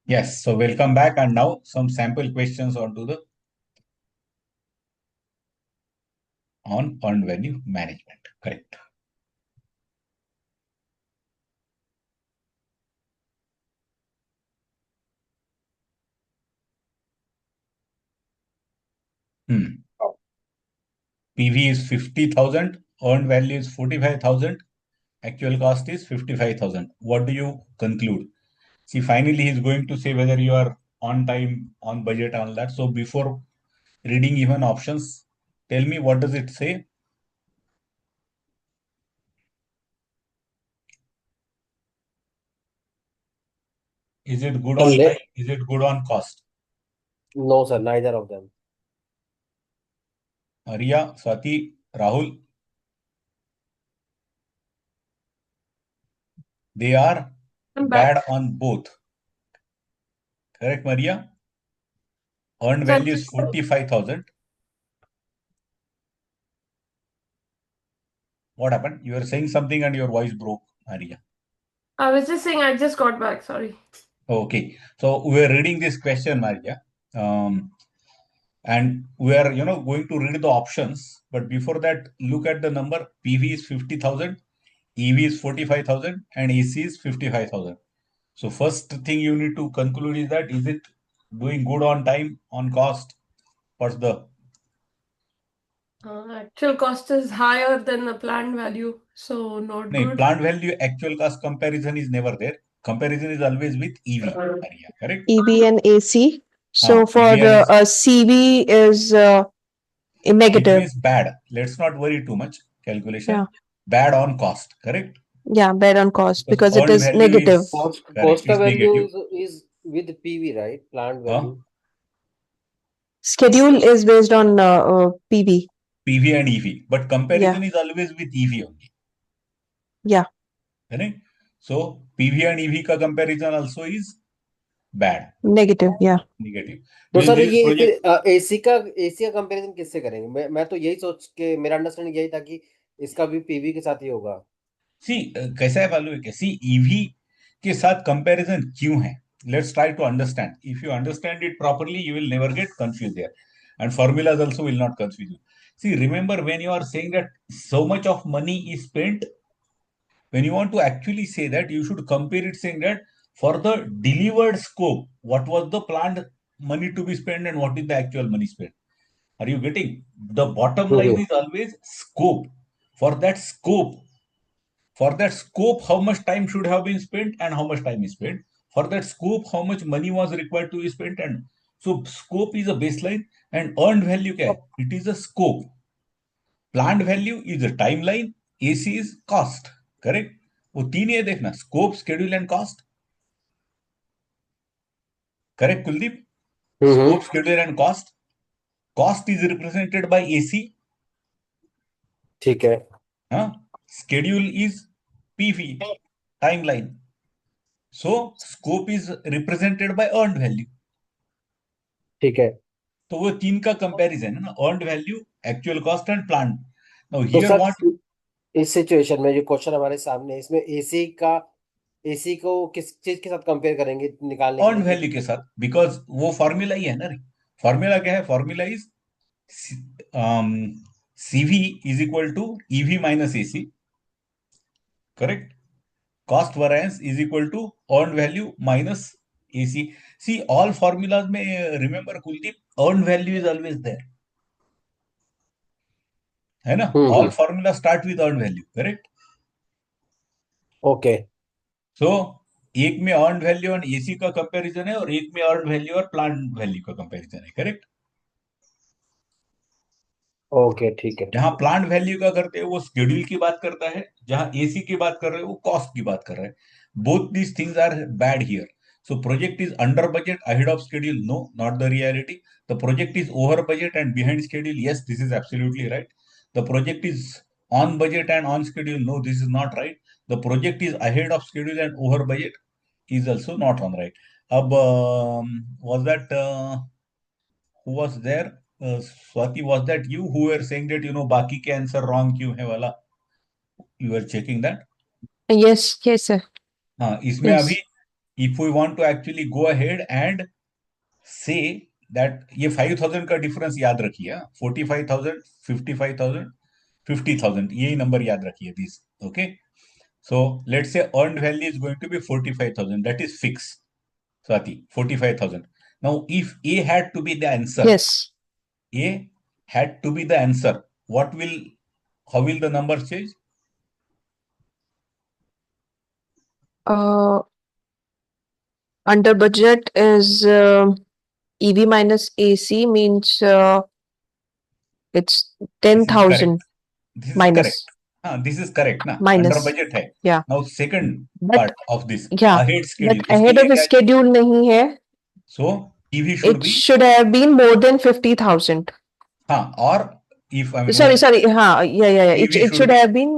Yes, so welcome back, and now some sample questions on earned value management. Correct. PV is 50,000, earned value is 45,000, actual cost is 55,000. What do you conclude? See, finally, he's going to say whether you are on time, on budget, on that. So before reading even options, tell me, what does it say? Is it good on time? Is it good on cost? No, sir, neither of them. Arya, Swati, Rahul, they are I'm bad back. on both. Correct, Maria? Earned So value is 45,000. What happened? You were saying something and your voice broke, Maria. I was just saying I just got back. Sorry. Okay. So we are reading this question, Maria. And we are, going to read the options. But before that, look at the number. PV is 50,000, EV is 45,000, and AC is 55,000. So first thing you need to conclude is that, is it doing good on time, on cost? What's the Actual cost is higher than the planned value, so not good. plant value actual cost comparison is never there. Comparison is always with EV, Maria, correct? EB and AC. So for EV and AC. CV is It negative. means bad. Let's not worry too much. Calculation. Yeah. Bad on cost, correct? Yeah, bad on cost because it earned is value negative. is Cost correct. It's value negative. is with PV, right? Plant Huh? value. Schedule is based on PV. PV and EV. But comparison is always with EV only. Yeah. Correct? So PV and EV ka comparison also is bad. Negative. Yeah. Negative. तो Means sir this ये project, AC का comparison किससे करेंगे? मैं तो यही सोच के मेरा अंडरस्टैंडिंग यही था कि इसका भी पीवी के साथ ही होगा. सी कैसा है मालूम है क्या? सी EV के साथ कंपैरिजन क्यों है? Let's try to understand. If you understand it properly, you will never get confused there. And formulas also will not confuse you. See, remember when you are saying that so much of money is spent, when you want to actually say that, you should compare it saying that for the delivered scope, what was the planned money to be spent and what is the actual money spent. Are you getting? The bottom line is always scope. For that scope, how much time should have been spent and how much time is spent. For that scope, how much money was required to be spent. And so scope is a baseline and earned value kya hai? It is a scope. Planned value is a timeline. AC is cost. Correct? वो तीन ये देखना, scope, schedule and cost. Correct Kuldeep? Scope, schedule and cost. Cost is represented by AC. ठीक है. हाँ, schedule is PV, timeline. So scope is represented by earned value. ठीक है. तो वो तीन का कंपैरिजन है ना, earned value, actual cost and planned. Now तो here सर what इस सिचुएशन में जो क्वेश्चन हमारे सामने है, इसमें एसी को किस चीज के साथ कंपेयर करेंगे निकालने के earned लिए? value के साथ, बिकॉज वो फॉर्मूला ही है ना. फॉर्मूला क्या है? Formula is CV is equal to EV minus AC. Correct? Cost variance is equal to earned value minus AC. See, all formulas may remember Kuldeep, earned value is always there. है ना? All formulas start with earned value, correct? Okay. So एक में earned value और AC का comparison है और एक में earned value और planned value का कंपैरिजन है, करेक्ट? ओके, ठीक है. जहां प्लांट वैल्यू का करते हैं वो शेड्यूल की बात करता है, जहां एसी की बात कर रहे हैं वो कॉस्ट की बात कर रहे हैं. Both these things are bad here. So project is under budget, ahead of schedule. No, not the reality. The project is over budget and behind schedule. Yes, this is absolutely right. The project is on budget and on schedule. No, this is not right. The project is ahead of schedule and over budget is also not on right. Ab was that who was there? Swati, was that you who were saying that बाकी के answer wrong क्यों है वाला? You were checking that? Yes, sir. हाँ, इसमें Yes. अभी if we want to actually go ahead and say that ये 5,000 का डिफरेंस याद रखिए, 45,000, 55,000, 50,000, यही नंबर याद रखिए this. Okay, so let's say earned value is going to be 45,000. That is fixed. Swati, 45,000. Now, if A had to be the answer, Yes. A had to be the answer, how will the number change? Under budget is EV minus AC means it's This is 10,000 correct. This is minus. correct. This is correct, na? Minus. Under budget है. Yeah. Now, second But part of this, yeah, ahead schedule. but ahead इसके of लिए क्या? schedule नहीं है. So, EV should It be, should have been more than 50,000. or if I mean, Sorry. हाँ, yeah. PV It should should be, have been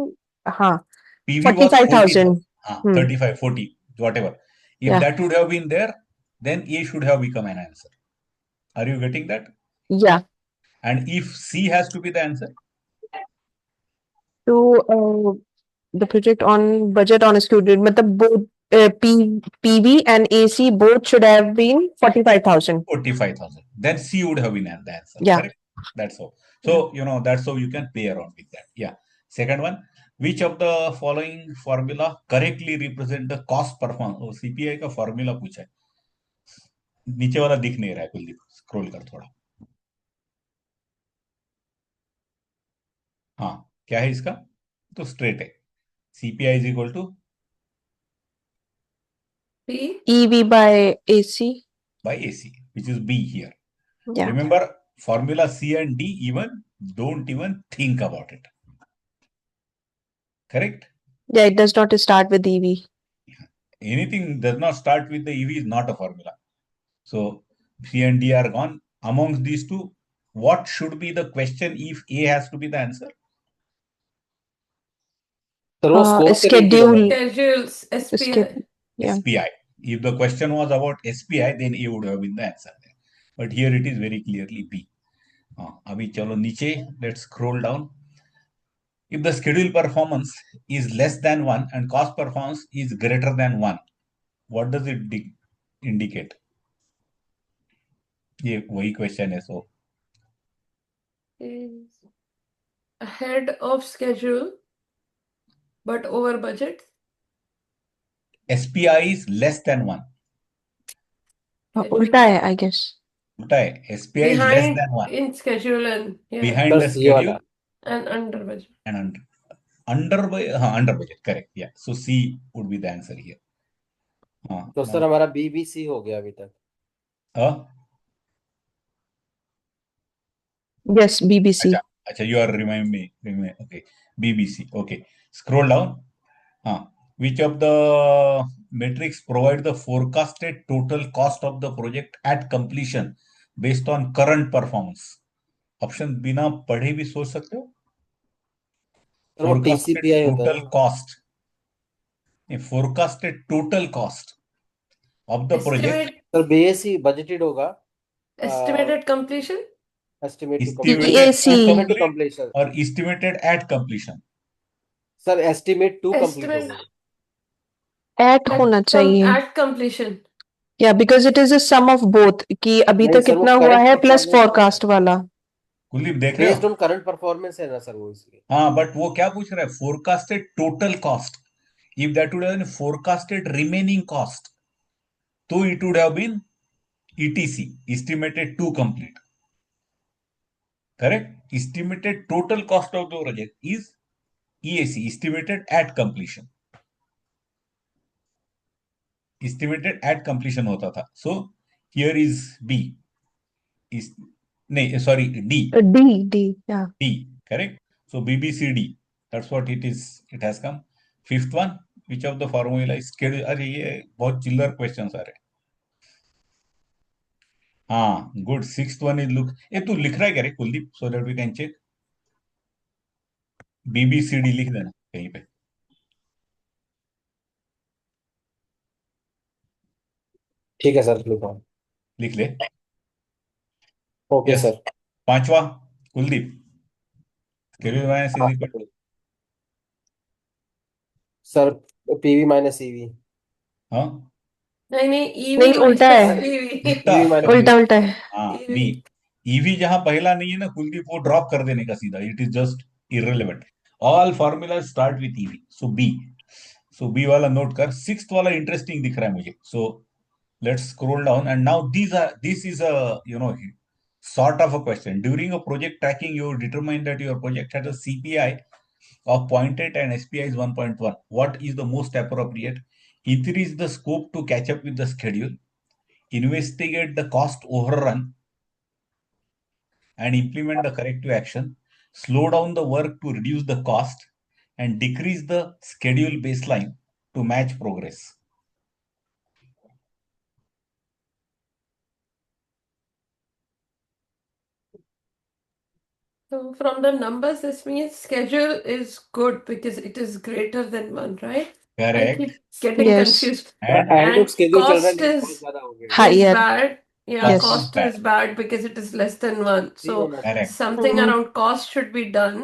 हाँ PV was 45,000. 35, 40, whatever. If Yeah. that would have been there, then A should have become an answer. Are you getting that? Yeah. And if C has to be the answer, So the project on budget on schedule, मतलब both PV and AC both should have been 45,000. 45,000. Then C would have been the answer. Yeah. Correct? That's all. So, that's how you can play around with that. Yeah. Second one, which of the following formula correctly represent the cost performance? CPI का formula पूछा है. नीचे वाला दिख नहीं रहा है, Kuldeep, scroll कर थोड़ा. हाँ, क्या है इसका? तो स्ट्रेट है. CPI is equal to P. EV by AC. by AC, which is B here. Yeah. Remember, formula C and D don't even think about it. Correct? Yeah, it does not start with EV. Anything does not start with the EV is not a formula. So C and D are gone. Amongst these two, what should be the question if A has to be the answer? Sir वो scope से related Schedule. होगा. Schedules, SPI. Yeah. SPI. If the question was about SPI, then A would have been the answer there. But here it is very clearly B. अभी चलो नीचे, let's scroll down. If the schedule performance is less than 1 and cost performance is greater than 1, what does it indicate? ये वही question है. So Is ahead of schedule, but over budget. SPI is less than 1. उल्टा है, I guess. उल्टा है. SPI is less Behind than 1. in schedule and yeah, Behind Sir, the C schedule वाला. and under budget. and under budget. Correct. Yeah. So C would be the answer here. तो sir हमारा BBC हो गया अभी तक. Yes, BBC. अच्छा, you are reminding me. Okay, BBC. Okay, scroll down. Which of the metrics provide the forecasted total cost of the project at completion based on current performance? Option बिना पढ़े भी सोच सकते हो. सर वो Forecasted TCPI होता है total ना. cost. Forecasted total cost of the project. Sir BAC budgeted होगा. Estimated completion. Estimate to Estimated completion. to Estimate to complete completion. or estimated at completion. Sir estimate to complete Estimate होगा. At होना चाहिए. At completion. Yeah, because it is a sum of both. कि अभी नहीं तक sir, वो कितना हुआ current है प्लस performance forecast वाला. कुलदीप देख रहे Based हो? on current performance है ना सर वो इसलिए. हाँ, बट वो क्या पूछ रहा है? Forecasted total cost. If that would have been forecasted remaining cost, तो it would have been ETC, estimated to complete. Correct? Estimated total cost of the project is EAC, estimated at completion. Estimated at completion होता था. So here is B. D. D. Yeah. D. Correct? So BBCD. That's what it is. It has come. Fifth one. Which of the formula is schedule? अरे ये बहुत चिल्लर questions आ रहे हैं. हाँ, good. Sixth one is look. ये तू लिख रहा है क्या रे Kuldeep? So that we can check. BBCD लिख देना कहीं पे. ठीक है सर, लिख ले. Okay Yes. सर. पांचवा Kuldeep. Schedule minus is equal to. Sir PV minus EV. हाँ, नहीं नहीं, नहीं, ईवी उल्टा माइनस है। पीवी। उल्टा ईवी माइनस उल्टा उल्टा है। हाँ ईवी। बी। ईवी जहां पहला नहीं है ना कुलदीप, वो ड्रॉप कर देने का सीधा, it is just irrelevant. All formula start with EV, so B. So B वाला नोट कर। सिक्स्थ वाला इंटरेस्टिंग दिख रहा है मुझे, so let's scroll down. And now this is a, sort of a question. During a project tracking, you determine that your project has a CPI of 0.8 and SPI is 1.1. What is the most appropriate? Increase the scope to catch up with the schedule, investigate the cost overrun and implement the corrective action, slow down the work to reduce the cost, and decrease the schedule baseline to match progress. So from the numbers, this means schedule is good because it is greater than one, right? I Correct. keep getting Yes. confused. And end of And schedule चल रहा है cost लेकिन बहुत is ज्यादा हो गया है। Higher. bad. Yeah, Yes. cost is cost bad. is bad because it is less than one. नहीं So होना चाहिए। Correct. something Mhm. around cost should be done.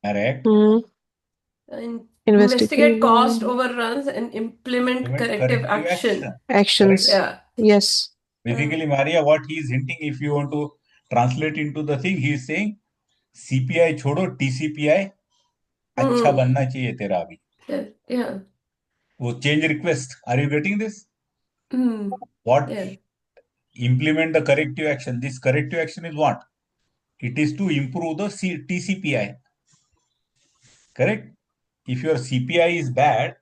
Correct. Hmm. And Investigate investigate cost overruns and implement Implement corrective corrective action. action. actions. Correct. Yeah. Yes. Basically, Maria, what he is hinting, if you want to translate into the thing, he is saying CPI छोड़ो, TCPI अच्छा Hmm. बनना चाहिए तेरा अभी। Yeah. Yeah. वो change request. Are you getting this? Hmm. What? Yeah. Implement the corrective action. This corrective action is what? It is to improve the TCPI. Correct? If your CPI is bad,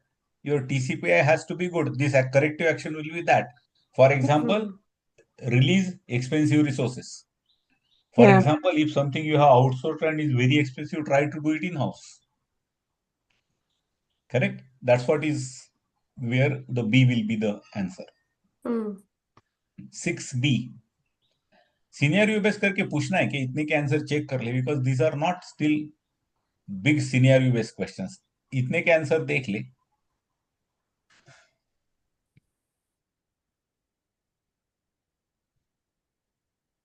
your TCPI has to be good. This corrective action will be that. For example, Hmm. release expensive resources. For Yeah. example, if something you have outsourced and is very expensive, try to do it in-house. Correct? That's what is where the B will be the answer. Hmm. 6B. Scenario base करके पूछना है कि इतने के answer check कर ले, because these are not still big scenario base questions. इतने के आंसर देख ले।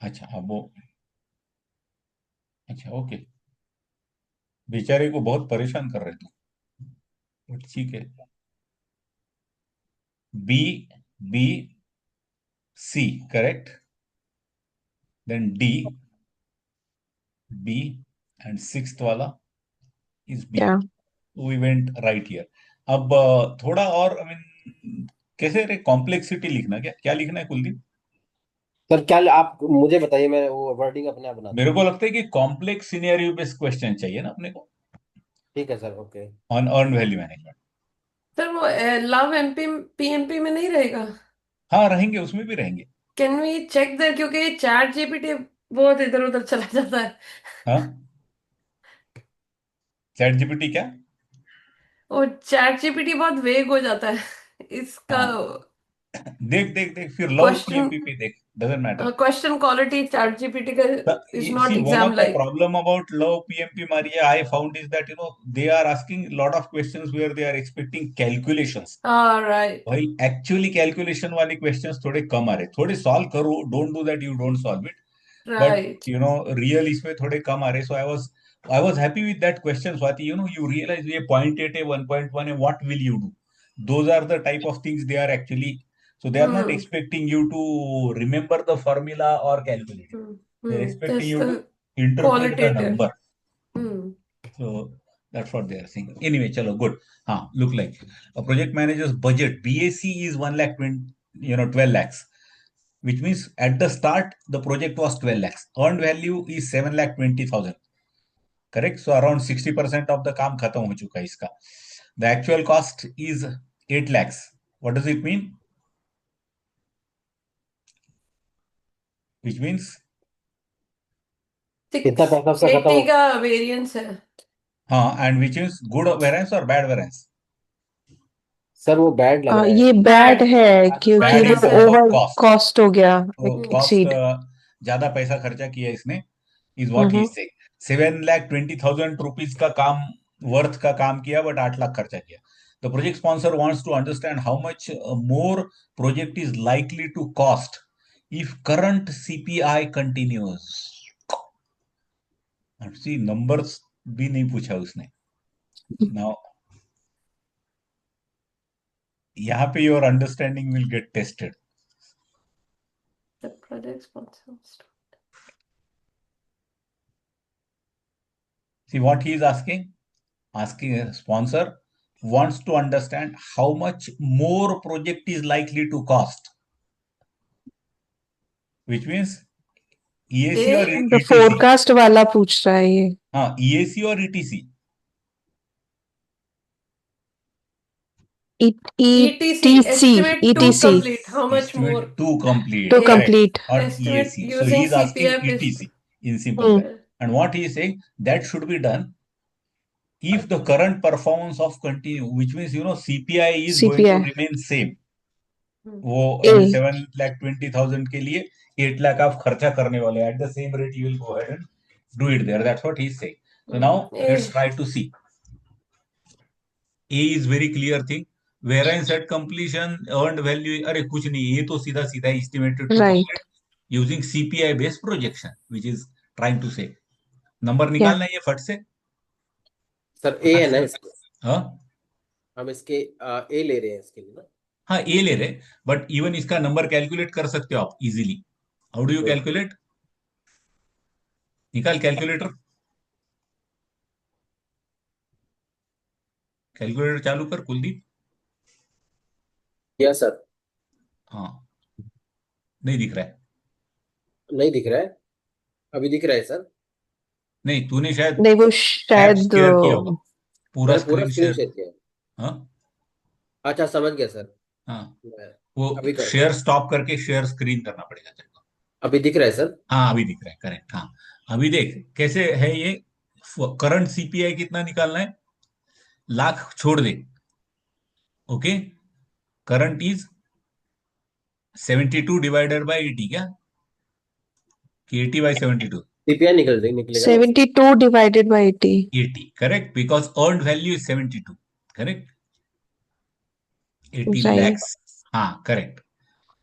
अच्छा अब वो, अच्छा ओके, बेचारे को बहुत परेशान कर रहे थे, बट ठीक है। B, B, C correct, then D, B and sixth वाला is B. Yeah. We went right here. अब थोड़ा और, आई मीन कैसे रे, कॉम्प्लेक्सिटी लिखना, क्या क्या लिखना है कुलदीप? सर क्या आप मुझे बताइए, मैं वो वर्डिंग अपने आप बनाता मेरे हूँ। को लगता है कि कॉम्प्लेक्स सिनेरियो बेस्ड क्वेश्चन चाहिए ना अपने को, ठीक है sir, okay. On earn value management. Sir वो लव एमपी पीएमपी में नहीं रहेगा? हाँ रहेंगे, उसमें भी रहेंगे। कैन वी चेक दैट, क्योंकि चैट जीपीटी बहुत इधर उधर चला जाता है। हाँ, चैट जीपीटी क्या? और चैट जीपीटी बहुत वेग हो जाता है इसका। हाँ देख देख देख, फिर लव क्वेश्चन पीएमपी देख, doesn't matter. Question quality ChatGPT का is not See, one exam of the like. problem about love PMP, Maria, I found is that they are asking a lot of questions where they are expecting calculations. Right भाई actually calculation वाले questions थोड़े कम आ रहे, थोड़े solve करो, don't do that, you don't solve it, but right. Real इसमें थोड़े कम आ रहे। So I was happy with that question Swati, you realise ये 0.8 है, 1.1 है, what will you do? Those are the type of things they are actually, so they are not expecting you to remember the formula or calculate it. They're expecting just you to interpret the qualitative. number. So that's what they are saying. Anyway, chalo, good. Look like a project manager's budget BAC is 1 lakh 20, 12 lakhs, which means at the start the project was 12 lakhs. Earned value is 7 lakh 20,000. Correct? So around 60% of the काम खत्म हो चुका है इसका. The actual cost is 8 lakhs. What does it mean? Which means कितना पैसा उसका खत्म 680 हो? का वेरिएंस है। and which is good variance or bad variance? Sir वो बैड लग रहा है। ये बैड Bad. है क्योंकि Bad in वो terms of over cost. Cost हो गया, तो कॉस्ट एक्सीड। ज्यादा पैसा खर्चा किया इसने, इज व्हाट ही से 7,20,000 रुपीज का काम, वर्थ का काम किया, बट 8 लाख खर्चा किया। The project sponsor wants to understand how much more project is likely to cost if current CPI continuous. See numbers भी नहीं पूछा उसने। नाउ यहाँ पे your understanding will get tested. The project sponsors. See what he is asking? Asking a sponsor wants to understand how much more project is likely to cost, which means EAC or A, The ETC. forecast वाला पूछ रहा है ये. हाँ, EAC और ETC. ETC, estimate to ETC complete. How much more? Estimate to complete. to A, Correct. complete. Not estimate EAC. So using he is asking CPF is ETC in simple. well. And what he is saying, that should be done if the current performance of continue, which means CPI is going to CPI. remain same. Hmm. वो A. 7,20,000 के लिए 8 लाख आप खर्चा करने वाले at the same rate you will go ahead and do it there. That's what he's saying. So now let's A. try to see. A is very clear thing. Variance at completion, earned value. अरे कुछ नहीं, ये तो सीधा सीधा estimated to Right. complete using CPI based projection, which is trying to say. Number Yeah. निकालना है ये फट से. सर ए है ना इसके, हाँ हम इसके ए ले रहे हैं इसके लिए ना. हाँ ए ले रहे, बट इवन इसका नंबर कैलकुलेट कर सकते हो आप easily. How do you calculate? निकाल कैलकुलेटर. कैलकुलेटर चालू कर कुलदीप. Yes sir. हाँ नहीं दिख रहा है. नहीं दिख रहा है, अभी दिख रहा है सर. नहीं तूने शायद नहीं वो ऐप शायद शेयर किया होगा. पूरा मैंने पूरा स्क्रीन स्क्रीन शेयर. शेयर किया है. हाँ अच्छा समझ गया सर. हाँ मैं- वो अभी कर, शेयर स्टॉप करके शेयर स्क्रीन करना पड़ेगा तेरे को. अभी दिख रहा है सर. हाँ अभी दिख रहा है. करेक्ट. हाँ अभी देख कैसे है ये. करंट सीपीआई कितना निकालना है? लाख छोड़ दे. Okay, current is 72 divided by 80. क्या कि 80 बाय 72? सीपीआई निकलेगा ना. 72 divided by 80. 80. Correct, because earned value is 72. Correct. 80 Right. lakhs. हाँ करेक्ट.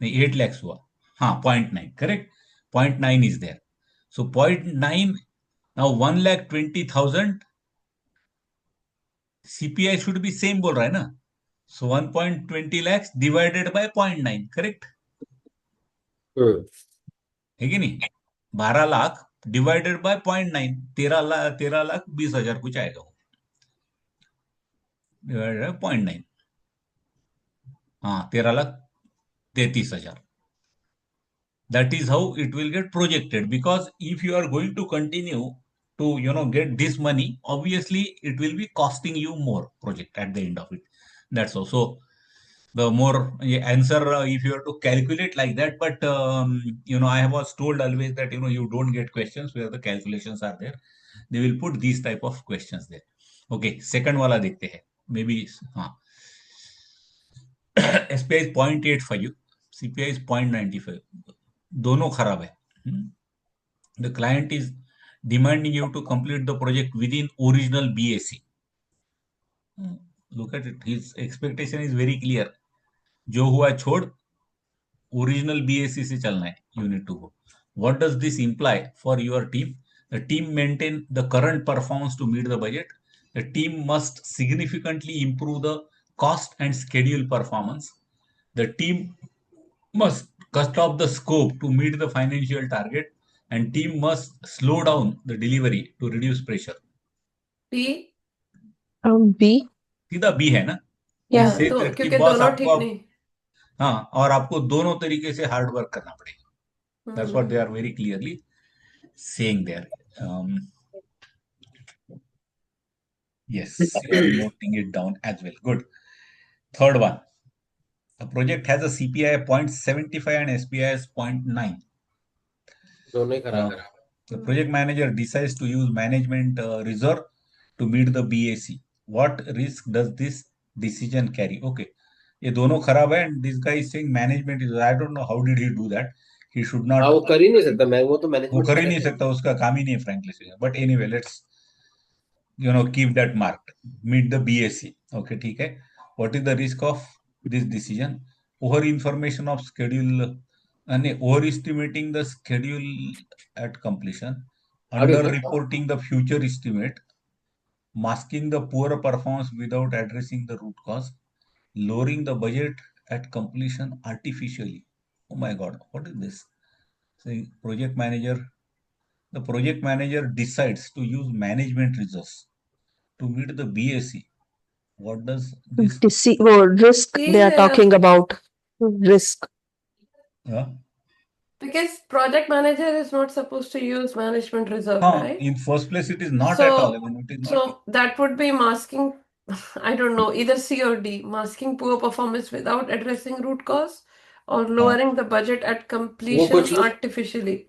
नहीं 8 lakhs हुआ. हाँ 0.9. Correct. 0.9 is there. So 0.9. Now 1,20,000 CPI should be same बोल रहा है ना. So 1.20 lakhs divided by 0.9. Correct है कि नहीं? 12 लाख डिवाइडेड बाय 0.9. 13 लाख 20,000 कुछ आएगा वो डिवाइडेड बाय 0.9. हाँ 13,33,000. That is how it will get projected, because if you are going to continue to get this money, obviously it will be costing you more project at the end of it. That's also the more answer if you are to calculate like that. But I was told always that you don't get questions where the calculations are there. They will put these type of questions there. Okay, second वाला देखते हैं. Maybe हाँ SPI is 0.85, CPI is 0.95. दोनों खराब है. The client is demanding you to complete the project within original BAC. Look at it. His expectation is very clear. जो हुआ छोड़, ओरिजिनल BAC से चलना है. You need to go. What does this imply for your team? The team maintain the current performance to meet the budget. The team must significantly improve the cost and schedule performance. The team must cut off the scope to meet the financial target, and team must slow down the delivery to reduce pressure. B. B. सीधा B है ना. Yeah. इससे तो कि क्योंकि boss दोनों आपको ठीक नहीं. हाँ, और आपको दोनों तरीके से हार्ड वर्क करना पड़ेगा. That's what they are very clearly saying there. Yes, you are noting it down as well. Good. Third one. The project has a CPI 0.75 and SPI is 0.9. दोनों ही खराब है. The project manager decides to use management reserve to meet the BAC. What risk does this decision carry? Okay, ये दोनों खराब है, and this guy is saying management is. I don't know how did he do that. He should not. हाँ वो कर ही नहीं सकता. मैं वो तो वो मैनेजमेंट कर ही नहीं सकता, उसका काम ही नहीं है frankly speaking. But anyway, let's keep that marked. Meet the BAC. Okay, ठीक है. What is the risk of this decision? Over information of schedule and overestimating the schedule at completion, under reporting the future estimate, masking the poor performance without addressing the root cause, lowering the budget at completion artificially. Oh my God, what is this? So the project manager decides to use management resource to meet the BAC. What does this? Risk they are Yeah, talking about. Risk. Uh, because project manager is not supposed to use management reserve, right? in first place, it is not at all. I mean, it is not. So that would be masking, I don't know, either C or D, masking poor performance without addressing root cause or lowering the budget at वो completion कुछ लोग artificially.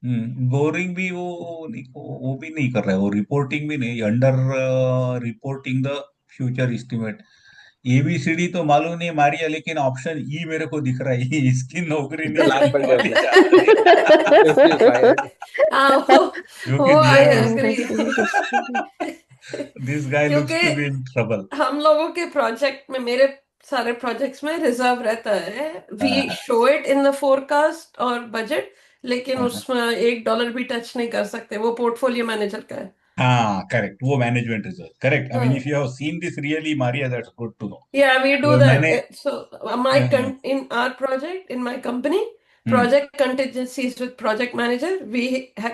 Boring भी वो भी नहीं कर रहा है, वो रिपोर्टिंग भी नहीं, under reporting the future estimate. ABCD तो मालूम नहीं मारिया, लेकिन ऑप्शन ई मेरे को दिख रहा है, इसकी नौकरी नहीं लाख उसकी बन नौकरी जाती जा रही है। इसलिए फायर जो कि I दिया है, agree. दिस गाय लुक्स क्योंकि टू बी इन ट्रबल। हम लोगों के प्रोजेक्ट में, मेरे सारे प्रोजेक्ट्स में रिजर्व रहता है, we show it in the forecast और बजट, लेकिन उसमें $1 भी टच नहीं कर सकते, वो पोर्टफोलियो मैनेजर का है। हाँ, करेक्ट, वो management reserve, correct. I mean हाँ, if you have seen this really Maria, that's good to know. yeah, we do और that. मैंने So in our project, in my company, hmm, project contingencies with project manager, we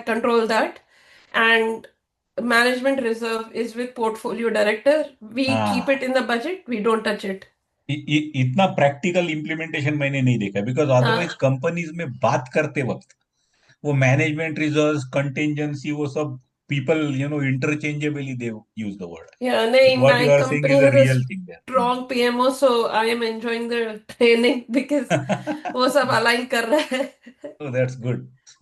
control that, and management reserve is with portfolio director. We keep हाँ, it in the budget. We don't touch it. इतना practical implementation मैंने नहीं देखा, because otherwise हाँ, companies में बात करते वक्त वो मैनेजमेंट रिजर्व्स, कंटिंजेंसी, वो सब people interchangeably they use the word, yeah. But what My you are saying company is a has a real thing strong PMO, so I am enjoying the training because there. वो सब align कर रहा है। So that's good. So,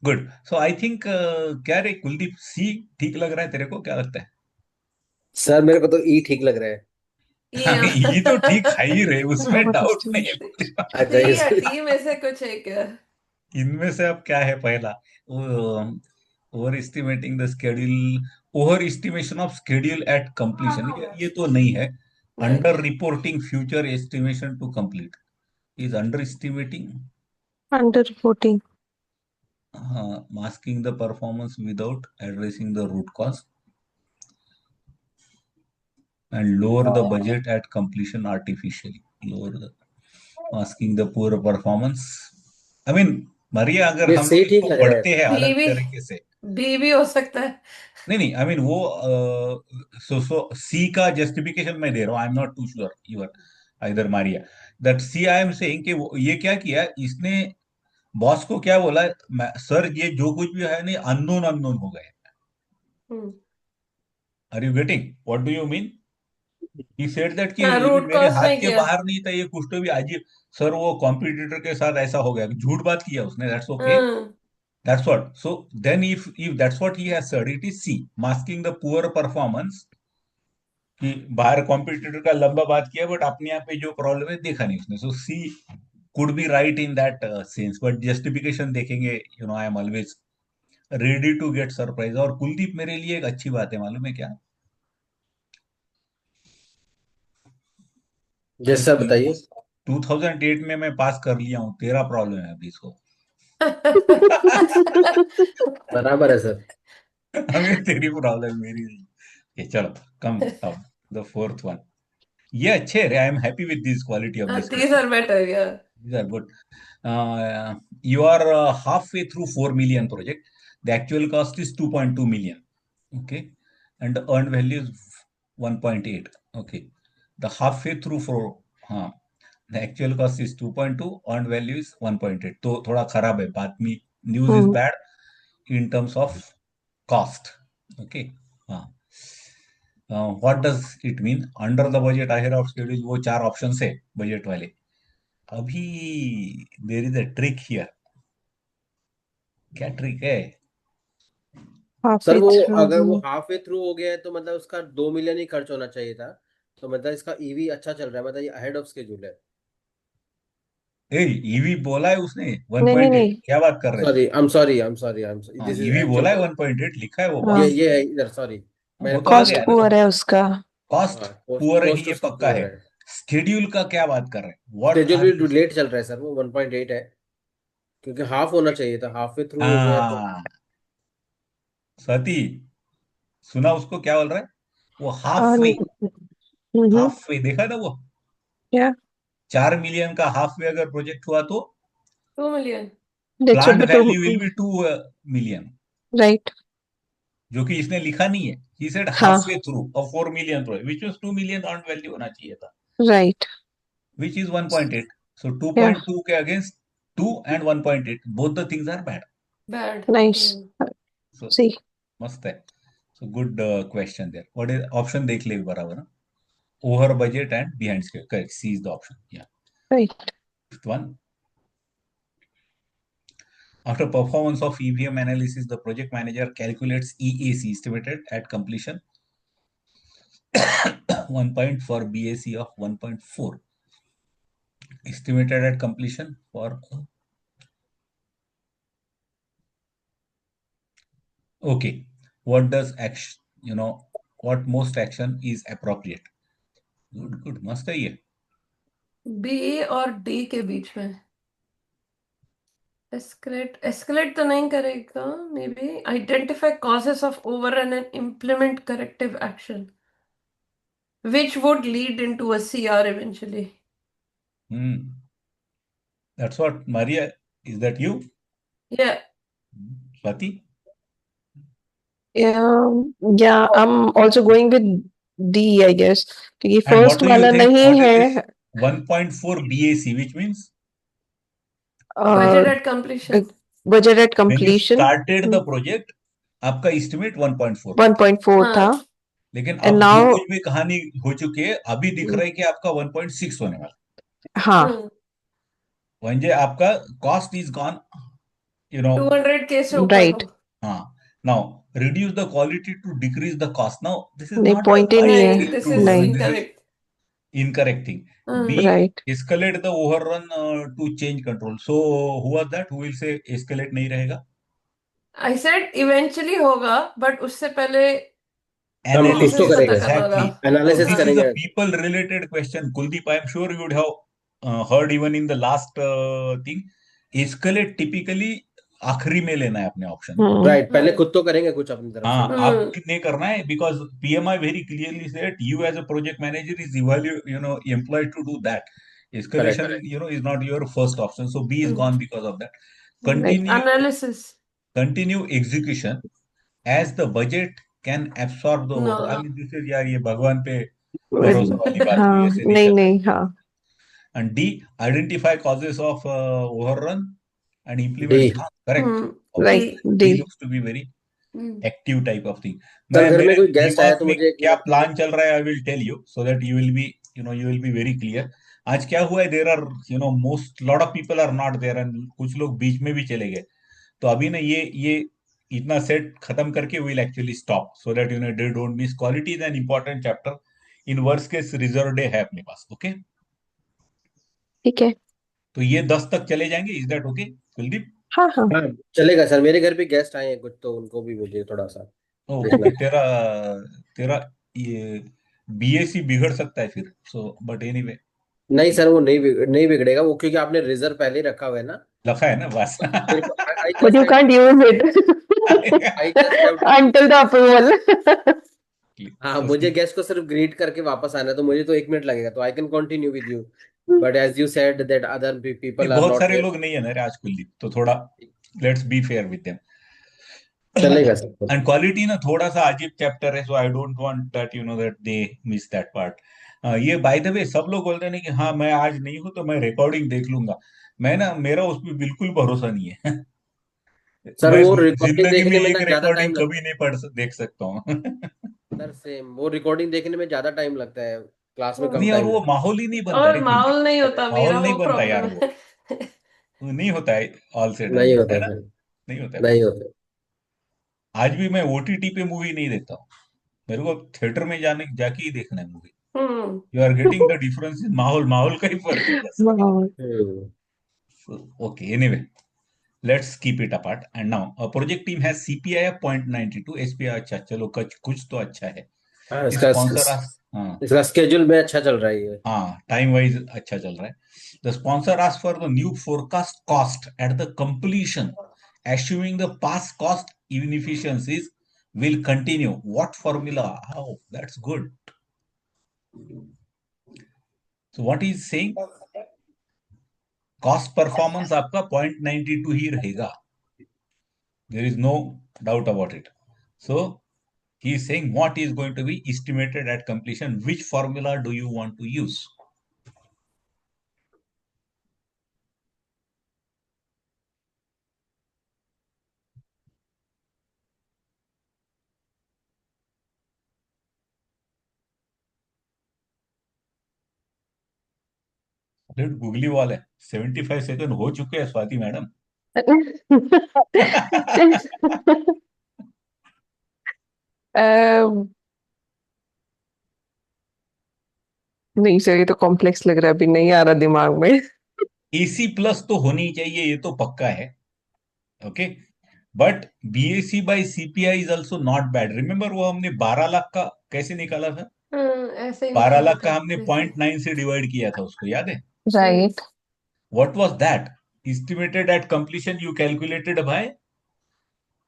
good. So I think क्या रे कुलदीप, सी ठीक लग रहा है तेरे को, क्या लगता है? सर मेरे को तो ई ठीक लग रहा है। Yeah. ये तो ठीक है ही रे, उसमें What डाउट नहीं है estimation? कुलदीप। अच्छा C या इस D में से कुछ एक है। इनमें से अब क्या है? पहला, over estimating the schedule, over estimation of schedule at completion, ये तो नहीं है। नहीं, under reporting future estimation to complete is under estimating. Under reporting. Masking the performance without addressing the root cause and lower the budget at completion artificially. Lower the masking the poor performance. I mean, Maria, अगर ये हम सही लोग ठीक इसको लग रहा है। पढ़ते हैं B अलग भी तरीके से, B भी हो सकता है। नहीं आई मीन वो सो सी का जस्टिफिकेशन मैं दे रहा हूँ, I am not too sure you're either Maria, that see I am saying कि ये क्या किया इसने, बॉस को क्या बोला, सर ये जो कुछ भी है नहीं, अननोन अननोन हो गए। Hmm, are you getting what do you mean? He said that कि हाँ, ये रूट मेरे कॉज हाथ नहीं के किया। बाहर नहीं था, ये कुछ तो भी अजीब, सर वो कॉम्पिटिटर के साथ ऐसा हो गया, झूठ बात किया उसने, दैट्स ओके, हाँ, that's what. So then if that's what he has said, it is see, masking the poor performance, कि बाहर कॉम्पिटिटर का लंबा बात किया, बट अपने यहाँ पे जो प्रॉब्लम है देखा नहीं उसने। So C could be right in that sense, but justification देखेंगे, I am always ready to get surprise. और कुलदीप, मेरे लिए एक अच्छी बात है, मालूम है क्या? जैसे सर बताइए। 2008 में मैं पास कर लिया हूँ, तेरा प्रॉब्लम है अभी इसको। बराबर है सर। हमें तेरी प्रॉब्लम मेरी नहीं। ये चलो, कम अब द फोर्थ वन, ये अच्छे रे, I am happy with this quality of this these question, are better, yeah. these are good. You are halfway through 4 million project, the actual cost is 2.2 million, okay, and the earned value is 1.8, okay, the halfway through for, हाँ, the actual cost is 2.2, earned value is 1.8, तो थोड़ा खराब है बात में, news is bad in terms of cost, okay, हाँ। What does it mean under the budget ahead of schedule, वो 4 option है बजट वाले। अभी there is a trick here. क्या ट्रिक है? सर Halfway वो अगर वो through. हाफ वे थ्रू हो गया है तो मतलब उसका 2 मिलियन ही खर्च होना चाहिए था। तो मतलब इसका ईवी अच्छा चल रहा है, मतलब ये अहेड ऑफ स्केड्यूल है। ए, ईवी बोला है उसने नहीं नहीं 1.8, नहीं। क्या बात कर रहे हैं सॉरी, तुम? आई एम सॉरी, हाँ, दिस इज ईवी एक्चुअल बोला है कॉस्ट। 1.8, लिखा है वो हाँ, बॉस। ये है इधर, सॉरी मैंने वो तो आ कॉस्ट गया कॉस्ट ना, लिखा पुअर है। है उसका। कॉस्ट हाँ, कॉस्ट पुअर है, कॉस्ट ये उसका पक्का पुअर है। है। स्केड्यूल का क्या बात कर रहे हैं? What are schedule you? भी लेट चल रहा है सर, वो 1.8 है। क्योंकि हाफ होना चाहिए था, हाफ वे थ्रू हो गया तो। हाँ, सती, सुना उसको क्या बोल रहा है? वो हाफ वे, हम्म। हाफ वे देखा ना वो, Yeah, 4 मिलियन का हाफ वे अगर प्रोजेक्ट हुआ तो 2 million. that should planned be value two. Will be 2 million, Right. जो कि इसने लिखा नहीं है. ही सेड हाफ हाँ. Way through a 4 million project, which was 2 million planned value होना चाहिए था, Right. which is 1.8. So Yeah. 2.2 के against 2 and 1.8, both the things are bad. Bad. Nice. So See. मस्त है. So good question there. What is option? देख ले बराबर ना. Over budget and behind schedule. Correct. C is the option. Yeah. Right. Fifth one. After performance of EVM analysis, the project manager calculates EAC, estimated at completion, 1 point for BAC of 1.4. Estimated at completion for okay. What does action? What most action is appropriate? Good. मस्त है ये. B और D के बीच में. Escalate तो नहीं करेगा. Maybe identify causes of overrun and implement corrective action, which would lead into a CR eventually. That's what, Maria. Is that you? Yeah. Swati? Yeah, I'm also going with D, I guess. क्योंकि And what first do you वाला think? नहीं What is this है. 1.4 BAC, which means Budget Uh, at completion. budget at when you completion started the project, आपका estimate 1.4 था. 1.4 था. हाँ. लेकिन And अब जो now कुछ भी कहानी हो चुकी है, अभी दिख रहा है कि आपका 1.6 होने वाला. हाँ. हाँ. म्हणजे आपका cost is gone, 200K से ऊपर Right. हो. हाँ. Now reduce the quality to decrease the cost. Now this is नहीं, not a point he right नहीं नहीं, thing है. this to is नहीं. this is incorrect. incorrect thing. हाँ. B, Right. escalate the overrun to change control. So who was that? Who will say escalate नहीं रहेगा? I said eventually होगा, but उससे पहले हम कुछ Analysis, तो analysis पता करेंगे. करना होगा. exactly. So analysis this is करेंगे. a people-related question. Kuldeep, I am sure you would have heard even in the last thing. Escalate typically आखिरी में लेना है अपने ऑप्शन. राइट, पहले हाँ. खुद तो करेंगे कुछ अपनी तरफ हाँ, से. आपको नहीं करना है, because PMI very clearly said you as a project manager is employed to do that. Escalation, correct. is not your first option. So B is gone because of that. Right. Analysis. Continue execution as the budget can absorb the No. overall. I mean, this is यार ये भगवान पे भरोसा वाली बात हुई, हाँ. ऐसे नहीं नहीं करना. नहीं. हाँ. And D, identify causes of overrun and implement. D. हाँ, correct. Right. D. D D. looks to be very hmm. Active type of thing. Sir मैं घर में मेरे कोई गेस्ट आया दिमाग तो में मुझे 1 क्या मिनट के लिए. प्लान चल रहा है, I will tell you so that you will be very clear. आज क्या हुआ है, there are most lot of people are not there and कुछ लोग बीच में भी चले गए. तो अभी ना ये इतना सेट खत्म करके will actually stop so that they don't miss. Quality is an important chapter. In worst case reserve day है अपने पास. ओके, ठीक है. तो ये 10 तक चले जाएंगे. Is that okay Kuldeep? हाँ हाँ. हाँ चलेगा सर, मेरे घर भी गेस्ट आए हैं कुछ, तो उनको भी मुझे थोड़ा सा ओके, देखना. तेरा तेरा ये बीएससी बिगड़ सकता है फिर. सो बट एनीवे, नहीं सर, वो नहीं बिगड़ेगा वो, क्योंकि आपने रिजर्व पहले ही रखा हुआ है ना. लखा है ना बस. मेरे को आई But you just can't use it I just have. until the approval. हाँ, मुझे गेस्ट को सिर्फ ग्रीट करके वापस आना है, तो मुझे तो 1 मिनट लगेगा, तो I can continue with you. But as you said that other people are बहुत नॉट सारे देयर. लोग नहीं है ना रे आज कुलदीप, तो थोड़ा let's be fair with them. चलेगा सर. एंड क्वालिटी ना थोड़ा सा अजीब चैप्टर है, so I don't want that that they miss that part. ये बाय द वे सब लोग बोलते हैं कि हाँ मैं आज नहीं हूं तो मैं रिकॉर्डिंग देख लूंगा. मेरा उसमें बिल्कुल भरोसा नहीं है. सर मैं वो रिकॉर्डिंग जिंदगी में देखने में ना एक ज्यादा रिकॉर्डिंग टाइम लगता कभी नहीं देख सकता हूँ. है सर. सेम, वो रिकॉर्डिंग देखने में ज्यादा टाइम लगता है, क्लास में कम नहीं, और टाइम वो लगता माहौल ही नहीं बनता और रे कुलदीप. माहौल नहीं होता, मेरा माहौल नहीं वो बनता यार, प्रॉब्लम वो है. नहीं होता है ऑल से है. डन, नहीं है होता ना. सर. नहीं होता है. नहीं होता. आज भी मैं ओटीटी पे मूवी नहीं देखता हूँ. मेरे को थिएटर में जाके ही देखना है movie. Hmm. You are getting the difference in माहौल का ही फर्क है बस. Wow. Okay, anyway let's keep it apart. And now project team has CPI of 0.92, SPI. अच्छा, चलो कुछ तो अच्छा है. हाँ, इसका स्पॉन्सर, हाँ इसका स्केड्यूल में अच्छा चल रहा है ये. हाँ, टाइम वाइज अच्छा चल रहा है. The sponsor ask for the new forecast cost at the completion, assuming the past cost inefficiencies will continue. What formula? How? That's good. So what is saying, cost performance आपका 0.92 ही रहेगा, there is no doubt about it. So he is saying what is going to be estimated at completion, which formula do you want to use? Googly wall है. 75 second हो चुके हैं Swati madam. नहीं sir, ये तो कॉम्प्लेक्स लग रहा है, अभी नहीं आ रहा दिमाग में. एसी प्लस तो होनी चाहिए, ये तो पक्का है. Okay, but BAC by CPI is also not bad. Remember वो हमने 12 लाख का कैसे निकाला था? ऐसे ही 12 निकाला लाख का था हमने वैसे. 0.9 से डिवाइड किया था उसको, याद है? Right. What was that? Estimated at completion you calculated by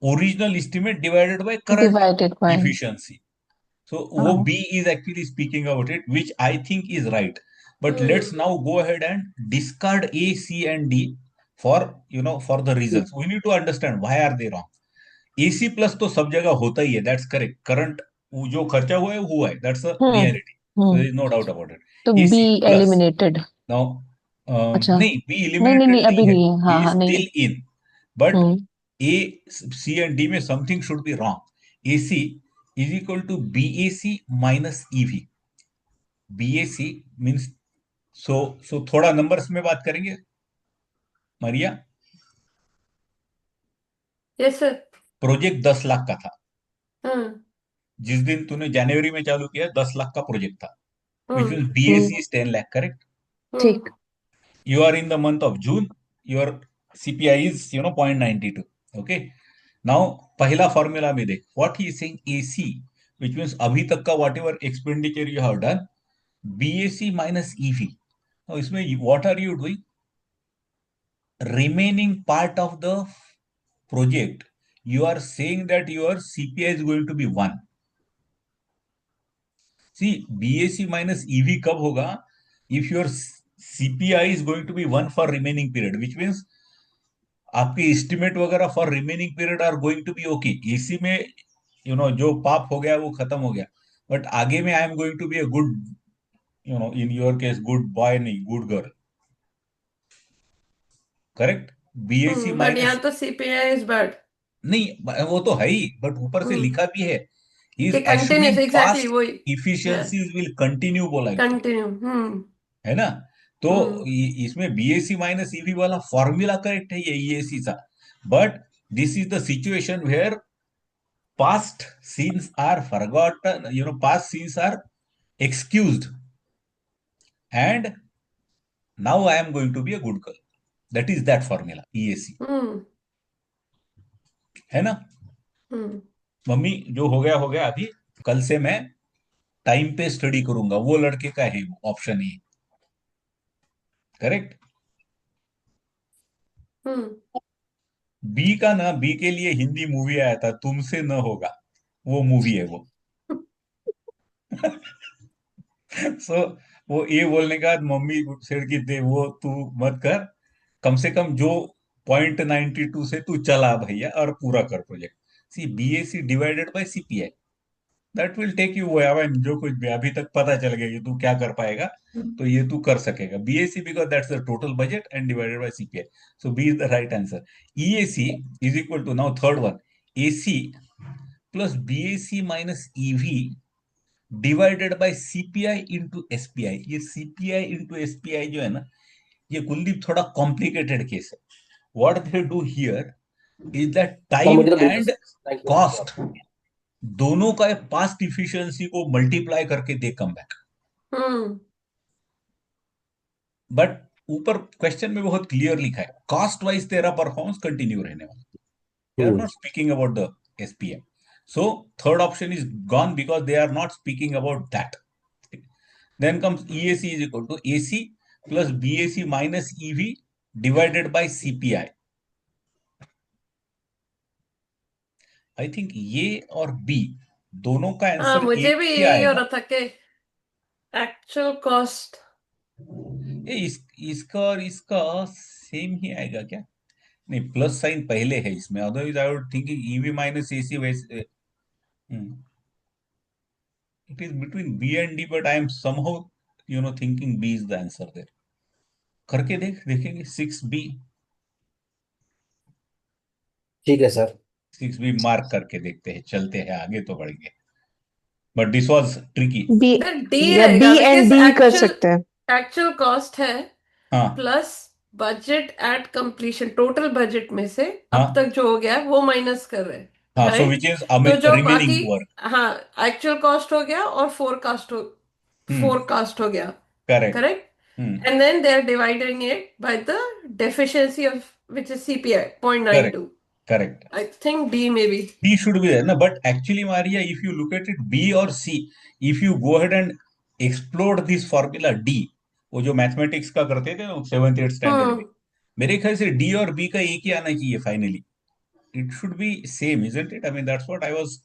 original estimate divided by current divided by. efficiency. So वो B is actually speaking about it, which I think is right. But let's now go ahead and discard A, C, and D for for the reasons. We need to understand why are they wrong. AC plus तो सब जगह होता ही है, that's correct. Current जो खर्चा हुआ है, that's a reality. So there is no doubt about it. तो B AC plus. Eliminated. Now अच्छा. नहीं, B नहीं eliminated नहीं अभी नहीं है. नहीं है. हाँ He is हाँ नहीं. still in. But hmm. A, C and D में something should be wrong. AC is equal to BAC minus EV. BAC means so थोड़ा नंबर्स में बात करेंगे Maria. Yes sir. Project 10 lakh का था. हम्म. जिस दिन तूने जनवरी में चालू किया 10 लाख का प्रोजेक्ट था, which hmm. means BAC is 10 lakh, correct? ठीक. You are in the month of June, your CPI is 0.92. Okay, now पहला फॉर्मूला में देख, what he is saying AC, which means अभी तक का whatever expenditure you have done, BAC minus EV. Now इसमें what are you doing? Remaining part of the project, you are saying that your CPI is going to be 1. See, BAC minus EV कब होगा? If your CPI is going to be 1 for remaining period, which means आपके estimate वगैरह for remaining period are going to be okay. AC में जो पाप हो गया वो खत्म हो गया, बट आगे में I am going to be a good, in your case good boy नहीं good girl. Correct. BAC but यहाँ माइनस तो सीपीआई इज बैड. नहीं, वो तो है ही, बट ऊपर से लिखा भी है ही कि is continuous, assuring exactly past वही. इफिशियंसीज विल कंटिन्यू, बोला इसमें, कंटिन्यू. है ना? तो इसमें बीएसी माइनस ईवी वाला फॉर्मूला करेक्ट है, ये ईएसी सा. But this is the situation where past sins are forgotten, past sins are excused, and now I am going to be a good girl. That is that formula, EAC. है ना? Mummy जो हो गया अभी, कल से मैं टाइम पे स्टडी करूंगा. वो लड़के का है ऑप्शन ए, करेक्ट. बी का ना, बी के लिए हिंदी मूवी आया था, तुमसे न होगा, वो मूवी है वो. सो वो ए बोलने का बाद मम्मी सिर की दे, वो तू मत कर, कम से कम जो 0.92 से तू चला भैया और पूरा कर project. See BAC divided by CPI, that will take you जो कुछ भी अभी तक पता चल गया कि तू क्या कर पाएगा, तो ये तू कर सकेगा. BAC because that's the total budget and divided by CPI. So B is the right answer. EAC is equal to, now third one, AC plus BAC minus EV divided by CPI into SPI. ये CPI into SPI जो है ना, ये कुलदीप थोड़ा complicated case है. What they do here is that time and cost दोनों का past efficiency को मल्टीप्लाई करके दे कम बैक. बट ऊपर क्वेश्चन में बहुत क्लियर लिखा है, कॉस्ट वाइज तेरा परफॉर्मेंस कंटिन्यू रहने वाला. They are not speaking about the SPM. So third option is gone because they are not speaking about that. Then comes EAC is equal to AC plus BAC minus EV divided by CPI. I think ये और B दोनों का answer मुझे एक भी ही यही हो आएगा. रहा था कि एक्चुअल कॉस्ट ये इसका और इसका सेम ही आएगा क्या? नहीं, प्लस साइन पहले है इसमें, otherwise I would thinking EV minus AC वैसे। It is between B and D, but I am somehow thinking B is the answer there. करके देखेंगे 6B। ठीक है सर। 6B मार्क करके देखते हैं, चलते हैं आगे तो बढ़ेंगे। But this was tricky. B फिर डी या रहेगा बी एंड बिकॉज डी कर सकते हैं। एक्चुअल कॉस्ट है हाँ plus budget at completion, total budget में से अब हाँ तक जो हो गया है वो माइनस कर रहे हैं, हाँ, सो राइट? विच इज तो जो रिमेनिंग बाकी, वर्क। हाँ, एक्चुअल कॉस्ट हो गया और फोरकास्ट हो गया, correct. correct? And then they are dividing it by the deficiency of which is CPI correct 0.92. Correct. I think D maybe. B should be there, no? But actually, Maria, if you look at it, B or C, if you go ahead and explode this formula D, वो जो mathematics का करते थे 7th 8th standard में, Hmm. मेरे ख्याल से D और B का एक ही आना चाहिए finally. It should be same, isn't it? I mean, that's what I was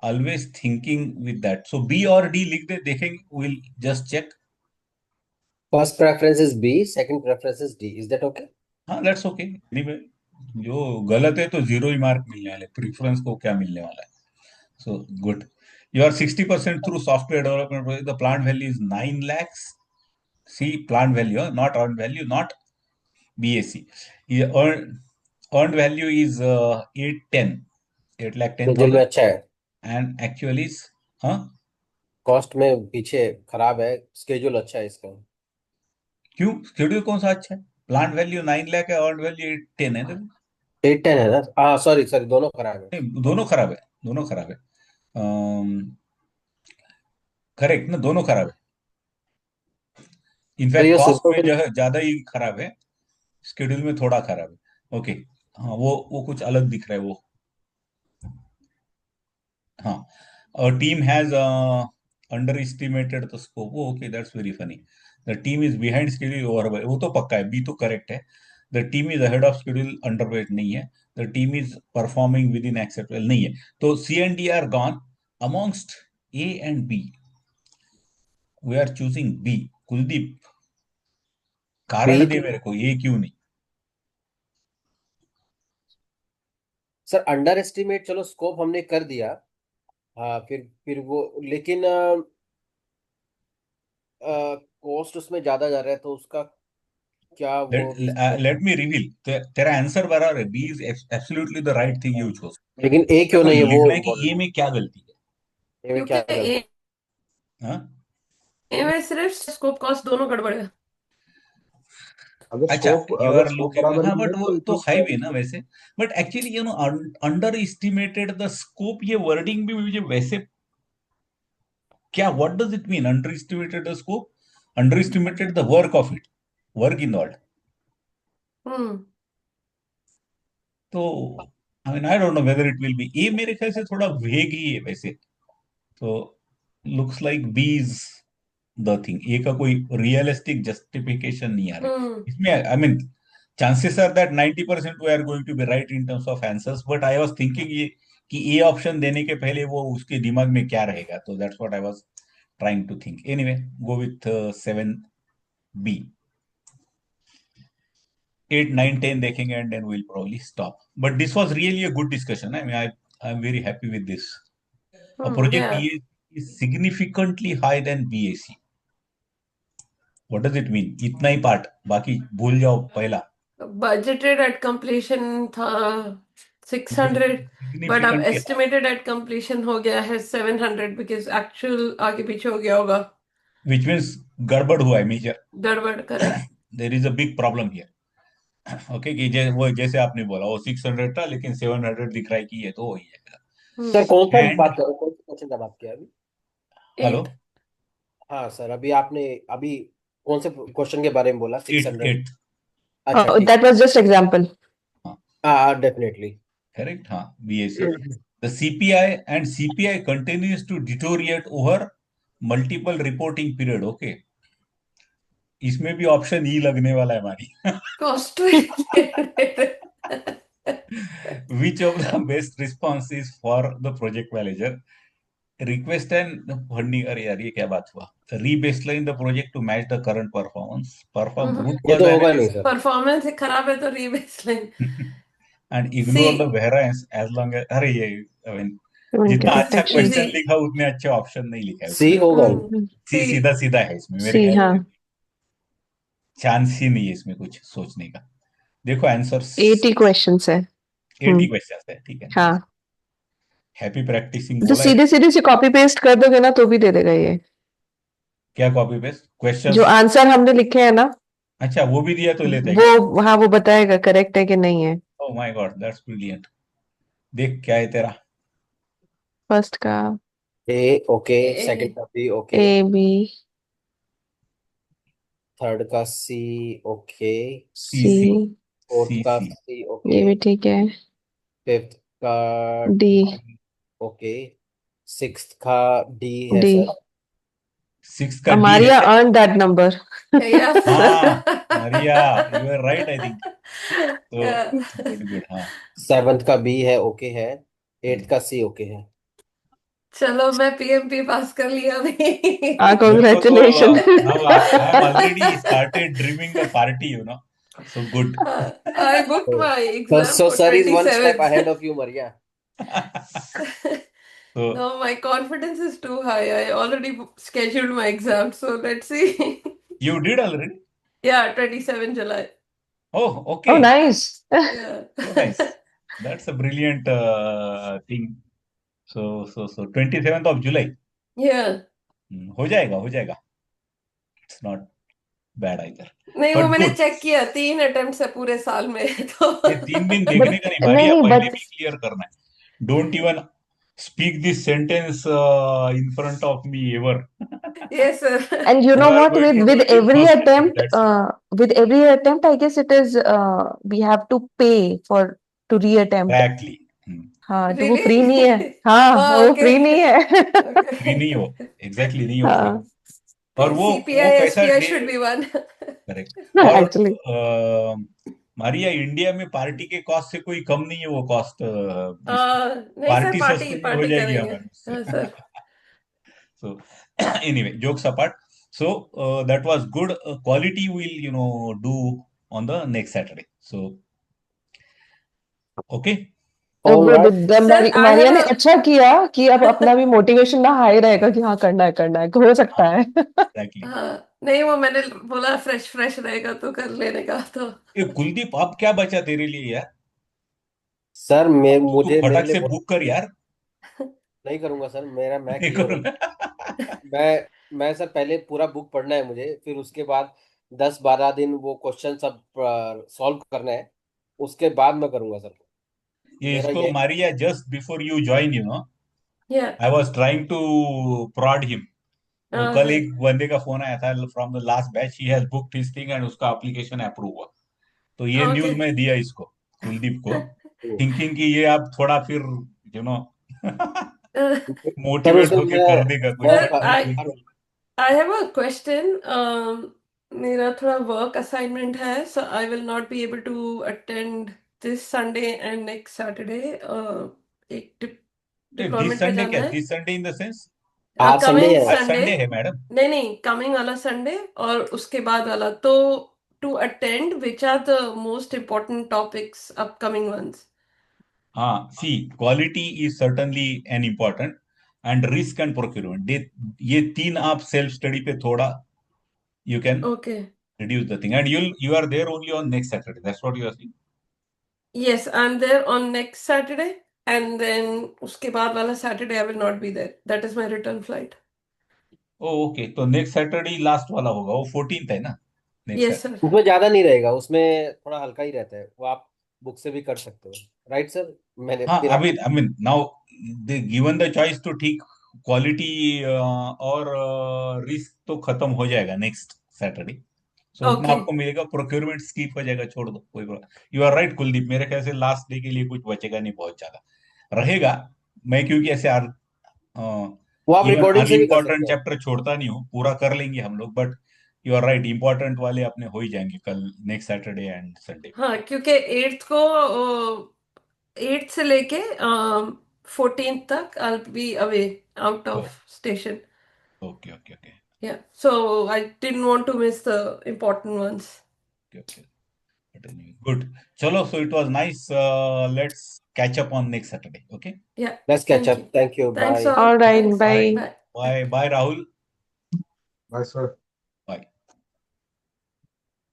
always thinking with that. So B or D लिख दे, देखेंगे, we'll just check. First preference is B, second preference is D, is that okay? हाँ, that's okay. Anyway, जो गलत है तो 0 ही mark मिलने वाले, preference को क्या मिलने वाला है? So good. You are 60% through software development project. The plant value is 9 lakhs. See, plant value, not earned value, not BAC. Earned value is 810, 8 lakh schedule में 10,000, अच्छा है, and actual is, huh? Cost में पीछे खराब है, schedule अच्छा है इसका। क्यों? शेड्यूल कौन सा अच्छा है? प्लांट वैल्यू 9 लाख है, अर्नड वैल्यू 810 है, तो 810 है ना? हाँ सॉरी सॉरी, दोनों खराब है। नहीं, दोनों खराब है, दोनों खराब है। करेक्ट ना, दोनों खराब है। तो इनफैक्ट ये कॉस्ट सिस्टम में जो है ज्यादा ही खराब है, शेड्यूल में थोड़ा खराब है। ओके, हाँ, वो कुछ अलग दिख रहा है वो। हाँ, our team has underestimated the scope. Oh, okay, that's very funny. The team is behind schedule over by, वो तो पक्का है, बी तो करेक्ट है। The team is ahead of schedule, underweight नहीं है। The team is performing within acceptable नहीं है। तो C and D are gone. Amongst A and B, we are choosing B. Kuldeep, कारण बी दे मेरे को, ये क्यों नहीं? सर, अंडर एस्टिमेट चलो स्कोप हमने कर दिया। हाँ, फिर वो, लेकिन कॉस्ट उसमें ज्यादा जा रहा है, तो उसका क्या वो रीजन है? Let me reveal. तेरा आंसर बराबर है, B is absolutely the right thing you chose. लेकिन ए क्यों तो नहीं है वो लिखना है कि इम्पोर्टेंट A में क्या गलती है, में क्योंकि क्या गलती? है। ए में सिर्फ स्कोप कॉस्ट दोनों गड़बड़ है। अच्छा, यू अगर आर स्कोप लुकिंग, बराबर हाँ, भी है बट वो तो इट तो मींस हाईवे ना वैसे। But actually under estimated the scope, ये वर्डिंग भी मुझे वैसे, क्या, what does it mean under estimated the scope? Under estimated the work of it, work involve. Hmm. तो I mean, I don't know whether it will be a, मेरे ख्याल से थोड़ा वेग ही है वैसे। तो looks like B is the thing. ए का कोई रियलिस्टिक जस्टिफिकेशन नहीं आ रही हम्म। इसमें। I mean, chances are that 90% we are going to be right in terms of answers, but I was thinking ये कि ए ऑप्शन देने के पहले वो उसके दिमाग में क्या रहेगा, तो that's what I was trying to think. Anyway, go with 7B. 8 9 10 देखेंगे and then we'll probably stop. But this was really a good discussion. I mean, I'm very happy with this. A project Yeah. E is significantly higher than BAC. What does it mean? इतना ही part, बाकी भूल जाओ पहला। Budgeted eight completion था 600, but अब Significantly, estimated at completion हो गया है 700 बिकॉज एक्चुअल आगे पीछे हो गया होगा, which means गड़बड़ हुआ है मेजर। गड़बड़। Correct. There is a big problem here. Okay, कि वो जैसे आपने बोला, वो 600 था लेकिन 700 दिख रहा है कि ये तो वही है। सर कौन सा एंड बात कर रहे हो, कौन सा क्वेश्चन का बात किया अभी? हेलो, 8। हाँ सर, अभी कौन से क्वेश्चन के बारे में बोला? 600? 8 अच्छा ठीक, That was just example. हाँ डेफिनेटली। करेक्ट, हाँ, BAC। The CPI and CPI continues to deteriorate over multiple reporting period. Okay, इसमें भी ऑप्शन ई लगने वाला है हमारी। Cost. Which of the best response is for the project manager? Request and funding, अरे यार ये क्या बात हुआ, rebaseline the project to match the current performance, perform root ये कॉज तो होगा नहीं एनालिसिस सर। परफॉर्मेंस खराब है तो rebaseline. And ignore the C variance as long as, अरे ये आई मीन Community जितना अच्छा protection. इजी। क्वेश्चन लिखा उतने अच्छे ऑप्शन नहीं लिखा है सी उसमें। होगा ही। सी सी सीधा सीधा है इसमें, मेरे See, ख्याल हाँ, से चांस ही नहीं है इसमें कुछ सोचने का। देखो आंसर्स 80 questions है। 80 हम्म, क्वेश्चन है, ठीक है, हाँ, नाइस। हैप्पी प्रैक्टिसिंग तो बोला है। सीधे सीधे से कॉपी पेस्ट कर दोगे ना तो भी दे देगा ये। क्या कॉपी पेस्ट जो क्वेश्चंस? आंसर हमने लिखे हैं ना, अच्छा वो भी दिया तो लेते हैं क्या? वो हाँ वो बताएगा करेक्ट है कि नहीं है। Oh my God that's brilliant. देख क्या है तेरा। फर्स्ट का ए ओके, सेकंड ए का B okay, A B third का सी ओके, सी सी, सी फोर्थ सी का सी सी ये ओके, भी ठीक है, फिफ्थ का डी, डी ओके, सिक्स्थ का डी है डी। सर। 6 का डी है Maria क्या? earned that number. यस। हाँ Maria, you are right I think. तो गुड गुड, हाँ। सेवंथ का बी है ओके है, एट्थ हम्म। का सी ओके है। चलो मैं पीएमपी पास कर लिया अभी। Ah, मेरे को तो congratulations. Now I am already started dreaming the party, you know, so good. I booked So, my so, exam so for sir is one step 27th. ahead of you, Maria. तो No, my confidence is too high. I already scheduled my exam, so let's see. You did already? Yeah, 27 July. Oh Oh, okay, nice. Yeah. So nice, that's a brilliant thing. So 27th of July. Yeah. हो जाएगा हो जाएगा, it's not bad either, नहीं वो but मैंने good. Check किया 3 attempt है पूरे साल में तो ये 3 दिन But देखने का नहीं नहीं मारिया, नहीं पहले but भी क्लियर करना है। Don't even speak this sentence in front of me ever. yes sir. and you You know are what going to do with it in every first attempt, attempt that's it. I guess it is we have to pay for to reattempt. Exactly. हाँ तो वो free नहीं है। Really? हाँ Oh, वो free okay. नहीं है। Free नहीं हो, एग्जैक्टली नहीं हो फ्री। हाँ और वो CPI कैसा SPI day, should be one. Correct. और एक्चुअली मारिया इंडिया में पार्टी के कॉस्ट से कोई कम नहीं है वो कॉस्ट, नहीं सर पार्टी पार्टी सस्ते में हो पार्टी जाएगी करेंगे। हमारे हाँ उससे। Sir. So anyway, jokes apart, so that was good. Quality we'll do on the next Saturday. So okay. तो All right. Sir I Maria have ने अ अच्छा किया कि अब अपना भी मोटिवेशन ना हाई रहेगा कि हाँ करना है हो सकता है। Exactly. हाँ नहीं वो मैंने बोला फ्रेश फ्रेश रहेगा तो कर लेने का तो ये कुलदीप अब क्या बचा तेरे लिए यार? सर मैं अब तो तू मुझे मेरे फटाक लिए से बहुत, बुक कर यार। नहीं करूंगा सर, मैं नहीं क्लियर हूँ। करूंगा। मैं सर पहले पूरा बुक पढ़ना है मुझे, फिर उसके बाद 10-12 दिन वो क्वेश्चन सब सॉल्व करना है, उसके बाद मैं करूंगा सर। ये मेरा इसको ये Maria just before you join, या I was trying to prod him. वो कल हाँ एक बंदे का फोन आया था from the last batch, he has booked his thing and उसका एप्लीकेशन अप्रूव हुआ। तो ये ओके। न्यूज मैं दिया इसको, कुलदीप को, थिंकिंग कि ये आप थोड़ा फिर यू नो सर मोटिवेट उसमें होके मैं कर देगा कुछ, मैं sir but he is going to. I have a question. मेरा थोड़ा वर्क असाइनमेंट है so I will not be able to attend this Sunday and next Saturday. एक दिस डिप्लॉयमेंट पे संडे जाना क्या, है। This Sunday in the sense आज Sunday coming है। आज संडे। संडे है मैडम। नहीं नहीं कमिंग वाला संडे और उसके बाद वाला तो to attend which are the most important topics upcoming ones. हाँ see, quality is certainly an important and risk and procurement, ये तीन आप सेल्फ स्टडी पे थोड़ा you can okay reduce the thing, and you are there only on next Saturday, that's what you are saying. Yes I am there on next Saturday and then उसके बाद वाला Saturday I will not be there that is my return flight. Oh okay, तो next Saturday last वाला होगा, वो 14th है ना next yes Saturday? Sir. उसमें ज्यादा नहीं रहेगा, उसमें थोड़ा हल्का ही रहता है, वो आप बुक से भी कर सकते हो। राइट सर, मैंने हाँ फिर आई आप mean now they given the choice, तो ठीक, क्वालिटी और रिस्क तो खत्म हो जाएगा नेक्स्ट सैटरडे, सो उतना ओके आपको मिलेगा, प्रोक्योरमेंट स्किप हो जाएगा, छोड़ दो कोई problem. You are right Kuldeep, मेरे ख्याल से लास्ट डे के लिए कुछ बचेगा नहीं, बहुत ज्यादा रहेगा। मैं क्योंकि ऐसे वो आप इवन रिकॉर्डिंग से भी कर सकते अनइम्पोर्टेंट हो। चैप्टर छोड़ता नहीं हूँ, पूरा कर लेंगे हम लोग, but you are right, important वाले अपने हो ही जाएंगे कल, नेक्स्ट सैटरडे एंड संडे। हाँ क्योंकि एट्थ को 8th से लेके 14th तक I be away out of station. Okay. Yeah. So I didn't want to miss the important ones. Okay. But anyway, good. Chalo, so it was nice. Let's catch up on next Saturday. Okay. Yeah. Let's catch Thank up. you. Thank you. Thanks Bye. all. All right, Thanks. bye. Bye. Bye, Rahul. Bye, sir. Bye.